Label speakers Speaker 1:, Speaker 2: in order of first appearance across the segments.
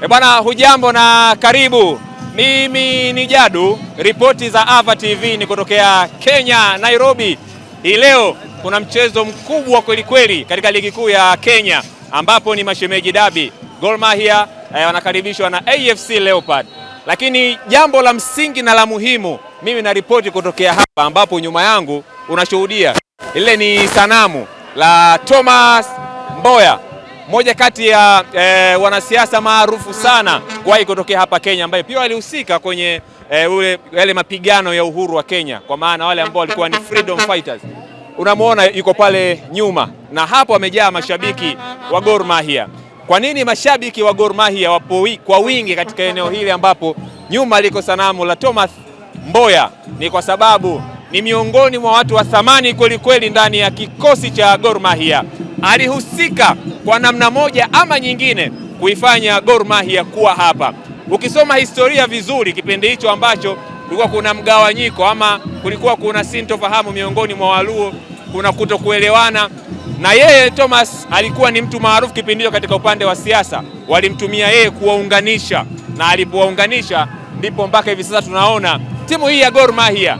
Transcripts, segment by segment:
Speaker 1: Bwana, hujambo na karibu. Mimi ni Jadu, ripoti za Ava TV ni kutokea Kenya, Nairobi. Hii leo kuna mchezo mkubwa kweli kweli katika ligi kuu ya Kenya ambapo ni mashemeji dabi. Gor Mahia wanakaribishwa na AFC Leopard. Lakini jambo la msingi na la muhimu, mimi na ripoti kutokea hapa ambapo nyuma yangu unashuhudia ile ni sanamu la Thomas Mboya, moja kati ya wanasiasa maarufu sana kuwahi kutokea hapa Kenya, ambaye pia walihusika kwenye yale mapigano ya uhuru wa Kenya, kwa maana wale ambao walikuwa ni freedom fighters. Unamuona yuko pale nyuma, na hapo wamejaa mashabiki wa Gor Mahia. Kwa nini mashabiki wa Gor Mahia wapo kwa wingi katika eneo hili ambapo nyuma liko sanamu la Thomas Mboya? Ni kwa sababu ni miongoni mwa watu wa thamani kweli kweli ndani ya kikosi cha Gor Mahia. Alihusika kwa namna moja ama nyingine kuifanya Gor Mahia kuwa hapa. Ukisoma historia vizuri, kipindi hicho ambacho kulikuwa kuna mgawanyiko ama kulikuwa kuna sintofahamu miongoni mwa Waluo, kuna kutokuelewana, na yeye Thomas alikuwa ni mtu maarufu kipindi hicho katika upande wa siasa. Walimtumia yeye kuwaunganisha, na alipowaunganisha ndipo mpaka hivi sasa tunaona timu hii ya Gor Mahia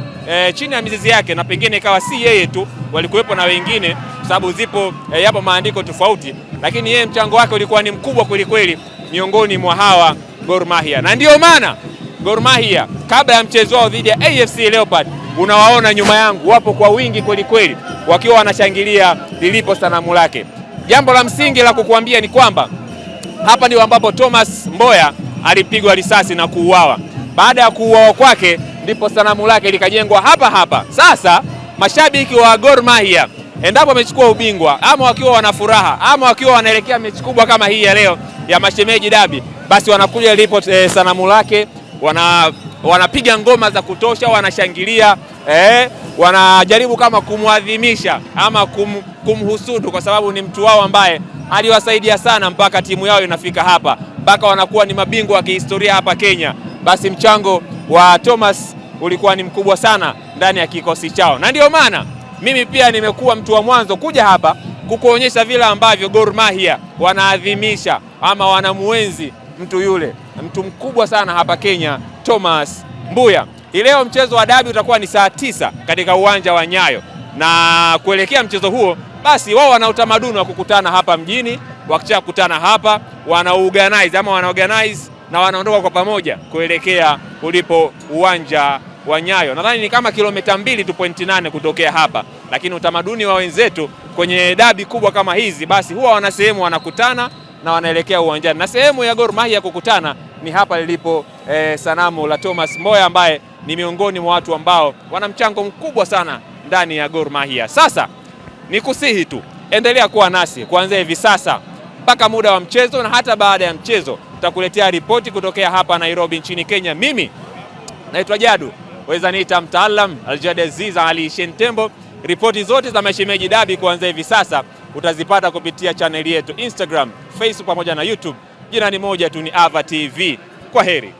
Speaker 1: chini ya mizizi yake, na pengine ikawa si yeye tu, walikuwepo na wengine, sababu zipo yapo maandiko tofauti, lakini yeye mchango wake ulikuwa ni mkubwa kweli kweli miongoni mwa hawa Gor Mahia. Na ndio maana Gor Mahia kabla ya mchezo wao dhidi ya AFC Leopard, unawaona nyuma yangu wapo kwa wingi kweli kweli wakiwa wanashangilia lilipo sanamu lake. Jambo la msingi la kukuambia ni kwamba hapa ndio ambapo Thomas Mboya alipigwa risasi na kuuawa. Baada ya kuuawa kwake ndipo sanamu lake likajengwa hapa hapa. Sasa mashabiki wa Gor Mahia, endapo wamechukua ubingwa ama wakiwa wana furaha ama wakiwa wanaelekea mechi kubwa kama hii ya leo ya mashemeji dabi, basi wanakuja lipo sanamu lake, wanapiga ngoma za kutosha, wanashangilia, wanajaribu kama kumwadhimisha ama kumhusudu, kwa sababu ni mtu wao ambaye aliwasaidia sana mpaka timu yao inafika hapa, mpaka wanakuwa ni mabingwa wa kihistoria hapa Kenya. Basi mchango wa Thomas ulikuwa ni mkubwa sana ndani ya kikosi chao, na ndio maana mimi pia nimekuwa mtu wa mwanzo kuja hapa kukuonyesha vile ambavyo Gor Mahia wanaadhimisha ama wanamuenzi mtu yule, mtu mkubwa sana hapa Kenya, Thomas Mboya. Leo mchezo wa dabi utakuwa ni saa 9 katika uwanja wa Nyayo, na kuelekea mchezo huo basi wao wana utamaduni wa kukutana hapa mjini. Wakisha kukutana hapa wanaorganize na wanaondoka kwa pamoja kuelekea ulipo uwanja wa Nyayo. Nadhani ni kama kilomita 2.8 kutokea hapa, lakini utamaduni wa wenzetu kwenye dabi kubwa kama hizi, basi huwa wana sehemu wanakutana na wanaelekea uwanjani, na sehemu ya Gor Mahia kukutana ni hapa lilipo sanamu la Thomas Mboya, ambaye ni miongoni mwa watu ambao wana mchango mkubwa sana ndani ya Gor Mahia. Sasa nikusihi tu endelea kuwa nasi kuanzia hivi sasa mpaka muda wa mchezo, na hata baada ya mchezo tutakuletea ripoti kutokea hapa Nairobi nchini Kenya. Mimi naitwa Jadu, waweza niita mtaalam Aljadaziz Ali Shentembo. Ripoti zote za mashemeji dabi kuanzia hivi sasa utazipata kupitia chaneli yetu Instagram, Facebook pamoja na YouTube. Jina ni moja tu, ni Ava TV. Kwa heri.